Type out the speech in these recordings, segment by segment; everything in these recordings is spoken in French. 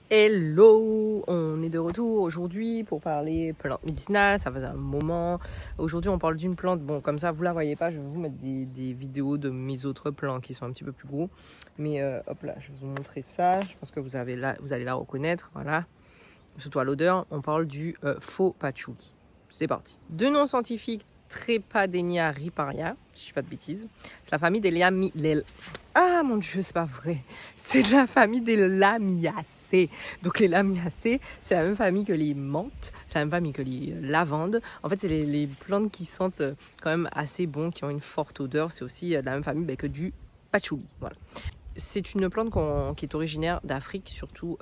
Hello, on est de retour aujourd'hui pour parler plantes médicinales, ça faisait un moment. Aujourd'hui on parle d'une plante, bon comme ça vous la voyez pas, je vais vous mettre des vidéos de mes autres plants qui sont un petit peu plus gros. Mais hop là, je vais vous montrer ça, je pense que vous allez la reconnaître, voilà. Surtout à l'odeur, on parle du faux patchouli. C'est parti. Deux noms scientifiques, Trepadenia riparia, si je ne dis pas de bêtises. C'est la famille des Ah mon dieu, c'est pas vrai. C'est de la famille des Lamiacées. Donc les Lamiacées, c'est la même famille que les menthes, c'est la même famille que les lavandes. En fait, c'est les plantes qui sentent quand même assez bon, qui ont une forte odeur. C'est aussi de la même famille que du patchouli. Voilà. C'est une plante qui est originaire d'Afrique, surtout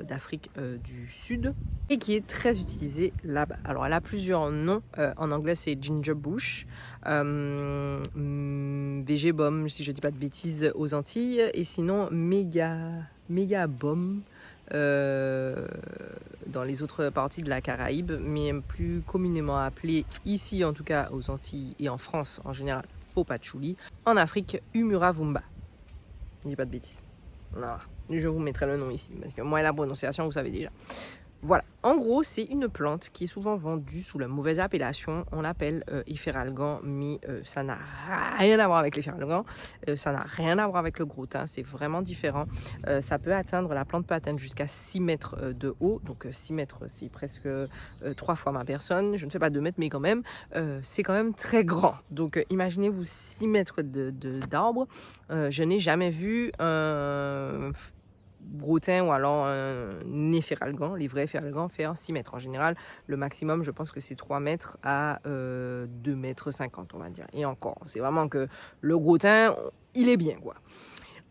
d'Afrique du Sud, et qui est très utilisée là-bas. Alors, elle a plusieurs noms. En anglais, c'est ginger bush, végébum, si je ne dis pas de bêtises, aux Antilles, et sinon mégabum dans les autres parties de la Caraïbe, mais plus communément appelée ici, en tout cas aux Antilles et en France en général, faux patchouli. En Afrique, humuravumba. Je dis pas de bêtises. Non, je vous mettrai le nom ici, parce que moi et la prononciation, vous savez déjà. Voilà, en gros, c'est une plante qui est souvent vendue sous la mauvaise appellation. On l'appelle efferalgan, mais ça n'a rien à voir avec l'efferalgan. Ça n'a rien à voir avec le gros thym, c'est vraiment différent. La plante peut atteindre jusqu'à 6 mètres de haut. Donc 6 mètres, c'est presque 3 fois ma personne. Je ne fais pas 2 mètres, mais quand même, c'est quand même très grand. Donc imaginez-vous 6 mètres d'arbre. Je n'ai jamais vu un gros thym ou alors un efferalgan, les vrais efferalgans, faire 6 mètres. En général, le maximum, je pense que c'est 3 mètres à 2 mètres 50, on va dire. Et encore, c'est vraiment que le gros thym, il est bien, quoi.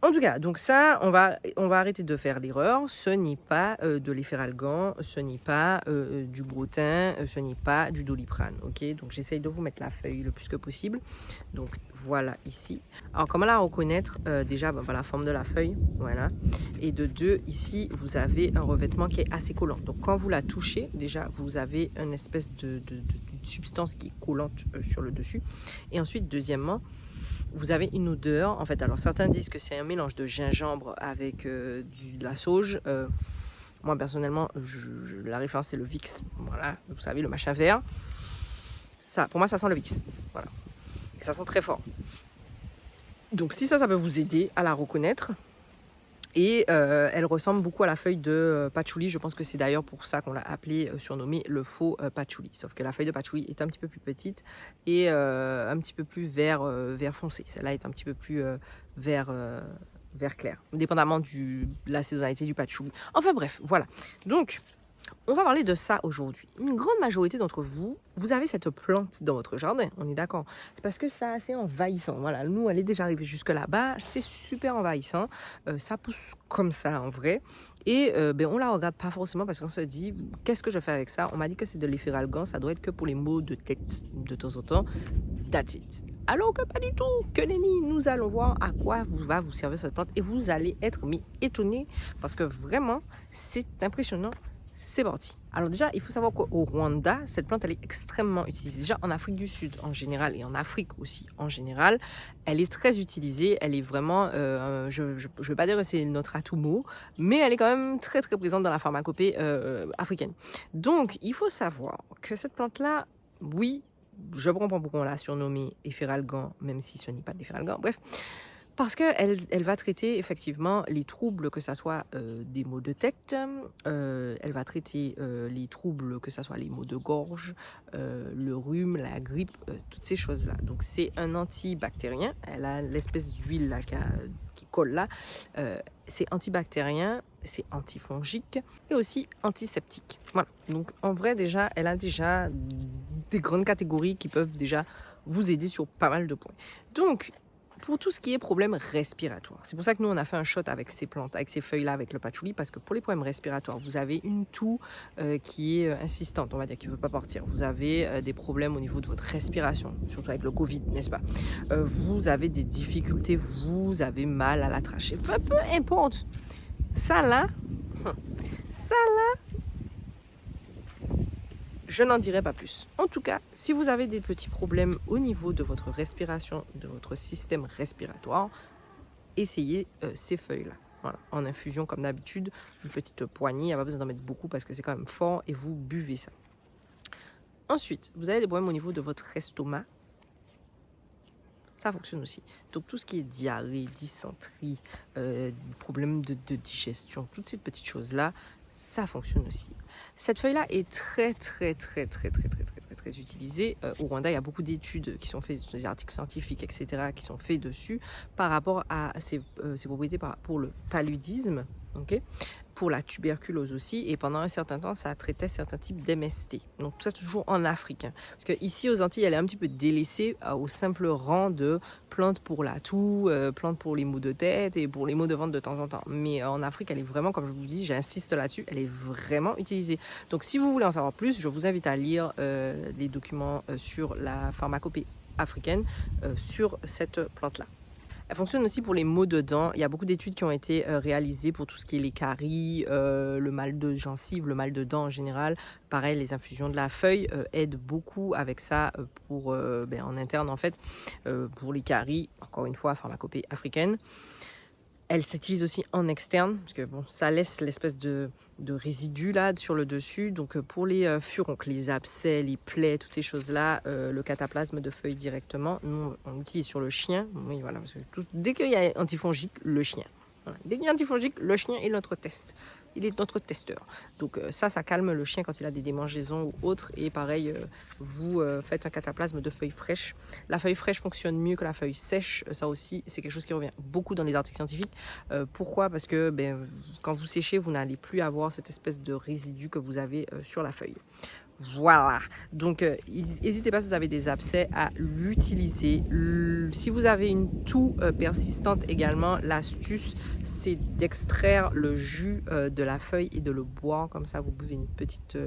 En tout cas, donc ça, on va arrêter de faire l'erreur. Ce n'est pas de l'efferalgan, ce n'est pas du gros thym, ce n'est pas du doliprane. Ok, donc j'essaye de vous mettre la feuille le plus que possible. Donc voilà ici. Alors comment la reconnaître? Déjà, la forme de la feuille, voilà. Et de deux, ici, vous avez un revêtement qui est assez collant. Donc quand vous la touchez, déjà, vous avez une espèce de substance qui est collante sur le dessus. Et ensuite, deuxièmement, vous avez une odeur, en fait, alors certains disent que c'est un mélange de gingembre avec de la sauge. Moi, personnellement, la référence, c'est le Vicks. Voilà, vous savez, le machin vert. Ça, pour moi, ça sent le Vicks. Voilà. Et ça sent très fort. Donc, si ça peut vous aider à la reconnaître. Et elle ressemble beaucoup à la feuille de patchouli. Je pense que c'est d'ailleurs pour ça qu'on l'a appelée, surnommée le faux patchouli. Sauf que la feuille de patchouli est un petit peu plus petite et un petit peu plus vert foncé. Celle-là est un petit peu plus vert clair, dépendamment de la saisonnalité du patchouli. Enfin bref, voilà. Donc, on va parler de ça aujourd'hui. Une grande majorité d'entre vous, vous avez cette plante dans votre jardin, on est d'accord. C'est parce que c'est assez envahissant. Voilà, nous, elle est déjà arrivée jusque là-bas. C'est super envahissant. Ça pousse comme ça, en vrai. Et on la regarde pas forcément parce qu'on se dit, qu'est-ce que je fais avec ça? On m'a dit que c'est de l'efferalgan. Ça doit être que pour les maux de tête de temps en temps. That's it. Alors que pas du tout. Que nenni, nous allons voir à quoi va vous servir cette plante. Et vous allez être étonnés parce que vraiment, c'est impressionnant. C'est parti. Alors déjà, il faut savoir qu'au Rwanda, cette plante, elle est extrêmement utilisée. Déjà, en Afrique du Sud en général et en Afrique aussi en général, elle est très utilisée. Elle est vraiment, je ne vais pas dire que c'est notre atout mot, mais elle est quand même très très présente dans la pharmacopée africaine. Donc, il faut savoir que cette plante-là, oui, je comprends pourquoi on l'a surnommée efferalgan, même si ce n'est pas de l'efferalgan. Bref. Parce qu'elle va traiter effectivement les troubles, que ce soit des maux de tête, elle va traiter les troubles, que ce soit les maux de gorge, le rhume, la grippe, toutes ces choses-là. Donc c'est un antibactérien, elle a l'espèce d'huile là, qui colle là, c'est antibactérien, c'est antifongique et aussi antiseptique. Voilà, donc en vrai déjà, elle a déjà des grandes catégories qui peuvent déjà vous aider sur pas mal de points. Donc, pour tout ce qui est problème respiratoire. C'est pour ça que nous, on a fait un shot avec ces plantes, avec ces feuilles-là, avec le patchouli, parce que pour les problèmes respiratoires, vous avez une toux qui est insistante, on va dire, qui ne veut pas partir. Vous avez des problèmes au niveau de votre respiration, surtout avec le Covid, n'est-ce pas? Vous avez des difficultés, vous avez mal à la trachée. Enfin, peu importe. Ça là, je n'en dirai pas plus. En tout cas, si vous avez des petits problèmes au niveau de votre respiration, de votre système respiratoire, essayez ces feuilles-là. Voilà, en infusion comme d'habitude, une petite poignée, il n'y a pas besoin d'en mettre beaucoup parce que c'est quand même fort et vous buvez ça. Ensuite, vous avez des problèmes au niveau de votre estomac. Ça fonctionne aussi. Donc tout ce qui est diarrhée, dysenterie, problèmes de digestion, toutes ces petites choses-là, ça fonctionne aussi. Cette feuille-là est très utilisée. Au Rwanda, il y a beaucoup d'études qui sont faites, des articles scientifiques, etc., qui sont faits dessus par rapport à ses propriétés pour le paludisme, okay, pour la tuberculose aussi, et pendant un certain temps, ça traitait certains types d'MST. Donc tout ça toujours en Afrique. Hein. Parce qu'ici aux Antilles, elle est un petit peu délaissée au simple rang de plantes pour la toux, plantes pour les maux de tête et pour les maux de ventre de temps en temps. Mais en Afrique, elle est vraiment, comme je vous dis, j'insiste là-dessus, elle est vraiment utilisée. Donc si vous voulez en savoir plus, je vous invite à lire les documents sur la pharmacopée africaine sur cette plante-là. Elle fonctionne aussi pour les maux de dents. Il y a beaucoup d'études qui ont été réalisées pour tout ce qui est les caries, le mal de gencive, le mal de dents en général. Pareil, les infusions de la feuille aident beaucoup avec ça pour, en interne en fait, pour les caries, encore une fois, pharmacopée africaine. Elle s'utilise aussi en externe, parce que bon, ça laisse l'espèce de résidus là sur le dessus. Donc pour les furoncles, les abcès, les plaies, toutes ces choses-là, le cataplasme de feuilles directement, nous on l'utilise sur le chien. Oui, voilà, parce que dès qu'il y a antifongique, le chien. Voilà. Dès qu'il y a antifongique, le chien est notre test. Il est notre testeur. Donc ça calme le chien quand il a des démangeaisons ou autres. Et pareil, vous faites un cataplasme de feuilles fraîches. La feuille fraîche fonctionne mieux que la feuille sèche. Ça aussi, c'est quelque chose qui revient beaucoup dans les articles scientifiques. Pourquoi ? Parce que quand vous séchez, vous n'allez plus avoir cette espèce de résidu que vous avez sur la feuille. Voilà, donc n'hésitez pas si vous avez des abcès à l'utiliser. Si vous avez une toux persistante également, l'astuce c'est d'extraire le jus de la feuille et de le boire comme ça. Vous buvez une petite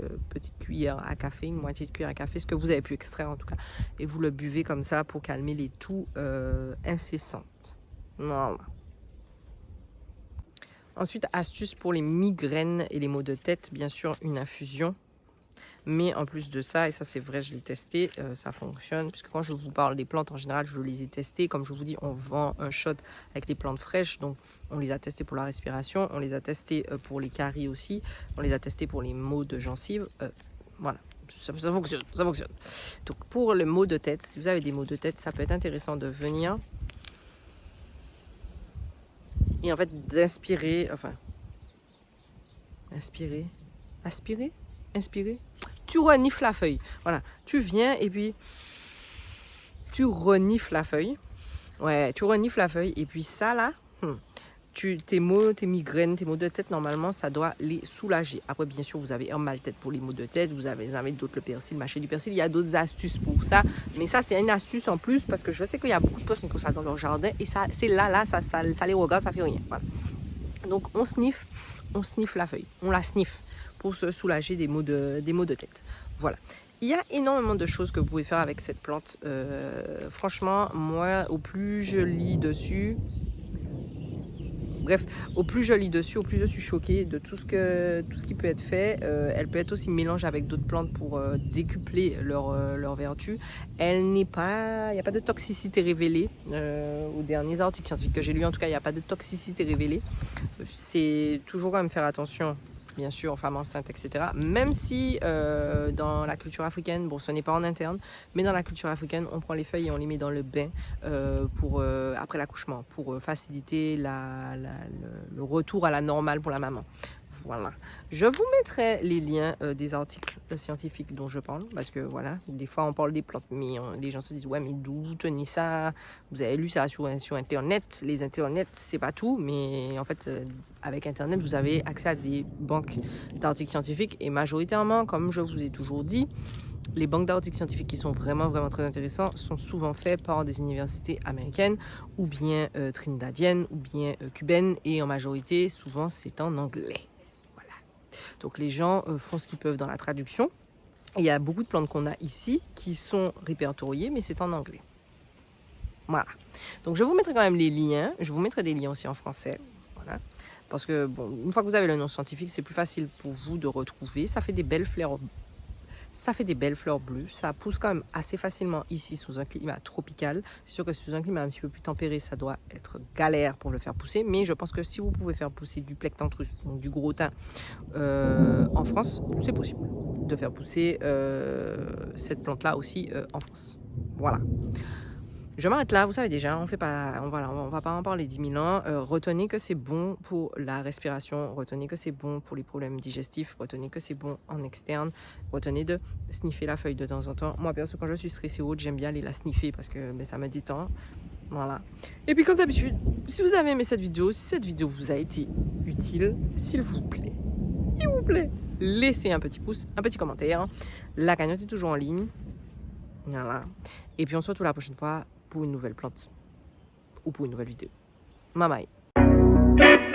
cuillère à café, une moitié de cuillère à café, ce que vous avez pu extraire en tout cas, et vous le buvez comme ça pour calmer les toux incessantes. Voilà. Ensuite, astuce pour les migraines et les maux de tête, bien sûr une infusion. Mais en plus de ça, et ça c'est vrai, je l'ai testé, ça fonctionne. Puisque quand je vous parle des plantes, en général, je les ai testées. Comme je vous dis, on vend un shot avec les plantes fraîches. Donc, on les a testées pour la respiration. On les a testées pour les caries aussi. On les a testées pour les maux de gencives. Voilà, ça fonctionne, ça fonctionne. Donc, pour les maux de tête, si vous avez des maux de tête, ça peut être intéressant de venir. Et en fait, d'inspirer, aspirer, inspirer. Tu renifles la feuille. Voilà, tu viens et puis tu renifles la feuille. Ouais, tu renifles la feuille et puis ça là, tes maux, tes migraines, tes maux de tête, normalement, ça doit les soulager. Après, bien sûr, vous avez un mal de tête pour les maux de tête, vous avez d'autres, le persil, mâcher du persil. Il y a d'autres astuces pour ça. Mais ça, c'est une astuce en plus parce que je sais qu'il y a beaucoup de personnes qui ont ça dans leur jardin et ça, c'est là, ça les regarde, ça fait rien. Voilà. Donc, on sniffe la feuille, on la sniffe pour se soulager des maux de tête. Voilà. Il y a énormément de choses que vous pouvez faire avec cette plante. Franchement, moi, au plus je lis dessus, au plus je suis choquée de tout ce qui peut être fait. Elle peut être aussi mélangée avec d'autres plantes pour décupler leur vertu. Il n'y a pas de toxicité révélée. Aux derniers articles scientifiques que j'ai lus, en tout cas, il n'y a pas de toxicité révélée. C'est toujours quand même faire attention, bien sûr, aux femmes enceintes, etc. Même si dans la culture africaine, bon, ce n'est pas en interne, mais dans la culture africaine, on prend les feuilles et on les met dans le bain après l'accouchement, pour faciliter le retour à la normale pour la maman. Voilà. Je vous mettrai les liens des articles scientifiques dont je parle, parce que voilà, des fois on parle des plantes, mais les gens se disent ouais, mais d'où vous tenez ça? Vous avez lu ça sur internet? Les internets, c'est pas tout, mais en fait, avec internet, vous avez accès à des banques d'articles scientifiques et majoritairement, comme je vous ai toujours dit, les banques d'articles scientifiques qui sont vraiment très intéressants sont souvent faits par des universités américaines ou bien trinidadiennes ou bien cubaines, et en majorité, souvent, c'est en anglais. Donc les gens font ce qu'ils peuvent dans la traduction. Et il y a beaucoup de plantes qu'on a ici qui sont répertoriées, mais c'est en anglais. Voilà. Donc je vous mettrai quand même les liens. Je vous mettrai des liens aussi en français. Voilà. Parce que bon, une fois que vous avez le nom scientifique, c'est plus facile pour vous de retrouver. Ça fait des belles fleurs Ça fait des belles fleurs bleues. Ça pousse quand même assez facilement ici sous un climat tropical. C'est sûr que sous un climat un petit peu plus tempéré, ça doit être galère pour le faire pousser. Mais je pense que si vous pouvez faire pousser du Plectantrus, donc du gros thym, en France, c'est possible de faire pousser cette plante-là aussi en France. Voilà. Je m'arrête là, vous savez déjà, on va pas en parler 10 000 ans. Retenez que c'est bon pour la respiration, retenez que c'est bon pour les problèmes digestifs, retenez que c'est bon en externe, retenez de sniffer la feuille de temps en temps. Moi, perso, quand je suis stressée ou autre, j'aime bien aller la sniffer parce que ça me détend. Voilà. Et puis, comme d'habitude, si vous avez aimé cette vidéo, si cette vidéo vous a été utile, s'il vous plaît, laissez un petit pouce, un petit commentaire. La cagnotte est toujours en ligne. Voilà. Et puis on se retrouve la prochaine fois pour une nouvelle plante ou pour une nouvelle vidéo. Bye bye.